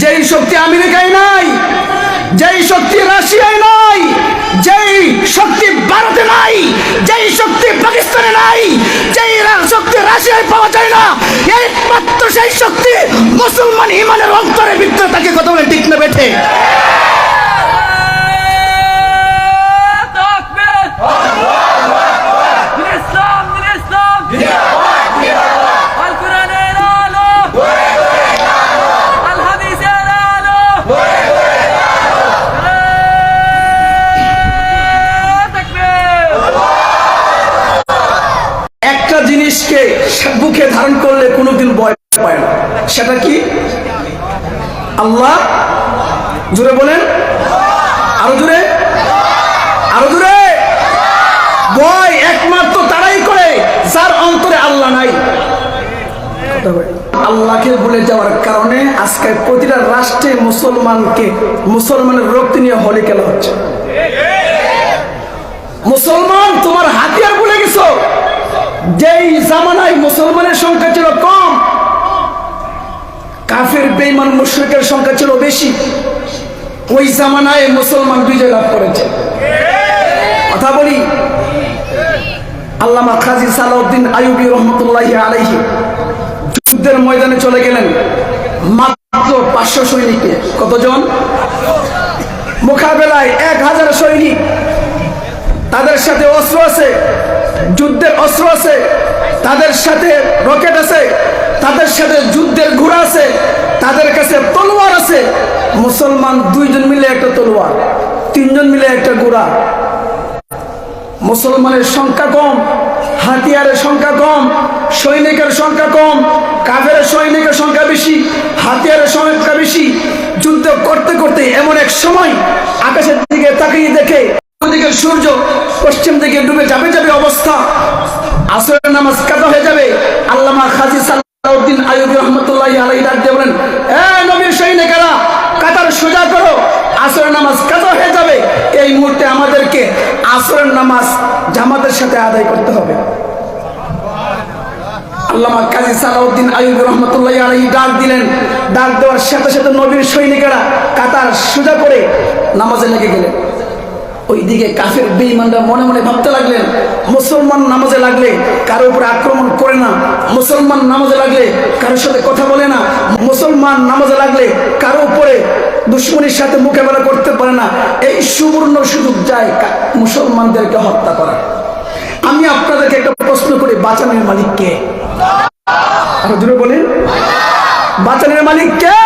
যেই শক্তি আমেরিকায় নাই, যেই শক্তি রাশিয়ায় নাই, যেই শক্তি ভারতে নাই, যেই শক্তি পাকিস্তানে নাই, যেই শক্তি রাশিয়ায় পাওয়া যায় না, একমাত্র সেই শক্তি মুসলমান ইমানের অন্তরে ভিতরে তাকে কথা বলে ঠিক না বেঠে। জিনিসকে বুকে ধারণ করলে কোনোদিন ভয় পায় না, সেটা কি? আল্লাহ। জোরে বলেন, আরো জোরে, আরো জোরে। ভয় একমাত্র তারাই করে যার অন্তরে আল্লাহ নাই। আল্লাহকে ভুলে যাওয়ার কারণে আজকে প্রতিটা রাষ্ট্রে মুসলমানের রক্ত নিয়ে হোলি খেলা হচ্ছে। মুসলমান তোমার হাতিয়ার ভুলে গেছো। যেই জামানায় মুসলমানের সংখ্যা ছিল কম, কাফের বেঈমান মুশরিকের সংখ্যা ছিল বেশি, ওই জামানায় মুসলমান বিজয় লাভ করেছে। কথা বলি, আল্লামা কাজী সালাউদ্দিন আইয়ুবী রহমতুল্লাহি আলাইহি যুদ্ধের ময়দানে চলে গেলেন মাত্র 500 সৈনিকে। কতজন? মোকাবেলায় 1000 সৈনিক। তাদের সাথে অস্ত্র আছে, যুদ্ধের অস্ত্র আছে, তাদের সাথে রকেট আছে, তাদের সাথে যুদ্ধের ঘোড়া আছে, তাদের কাছে তলোয়ার আছে। মুসলমান 2 জন মিলে একটা তলোয়ার, 3 জন মিলে একটা ঘোড়া। মুসলমানের সংখ্যা কম, হাতিয়ারের সংখ্যা কম, সৈনিকের সংখ্যা কম, কাফের সৈনিকের সংখ্যা বেশি, হাতিয়ারের সংখ্যা বেশি। যুদ্ধ করতে করতে এমন এক সময় আকাশের দিকে তাকিয়ে দেখে ওদিকে সূর্য পশ্চিম দিকে ডুবে যাবে অবস্থা, আসরের নামাজ কাজা হয়ে যাবে। আল্লামা কাজী সালাউদ্দিন আইয়ুবী রহমতুল্লাহি আলাইহি ডাক দিয়ে বলেন, এ নবীর সৈনিকেরা, কাতার সোজা করো, আসরের নামাজ কাজা হয়ে যাবে। এই মুহূর্তে আমাদেরকে আসরের নামাজ জামাতের সাথে আদায় করতে হবে। আল্লামা কাজী সালাউদ্দিন আইয়ুবী রহমতুল্লাহি আলাইহি ডাক দিলেন। ডাক দেওয়ার সাথে সাথে নবীর সৈনিকেরা কাতার সোজা করে নামাজে লেগে গেলেন। ওইদিকে কাফের বেঈমানরা মনে মনে ভাবতে লাগলেন, মুসলমান নামাজে লাগলে কারো উপরে আক্রমণ করে না, মুসলমান নামাজে লাগলে কারোর সাথে কথা বলে না, মুসলমান নামাজে লাগলে কারো উপরে দুশমনির সাথে মোকাবেলা করতে পারে না। এই সুবর্ণ সুযোগ যায় মুসলমানদেরকে হত্যা করা। আমি আপনাদেরকে একটা প্রশ্ন করি, বাঁচানোর মালিক কে? আরো জোরে বলেন, বাঁচানোর মালিক কে?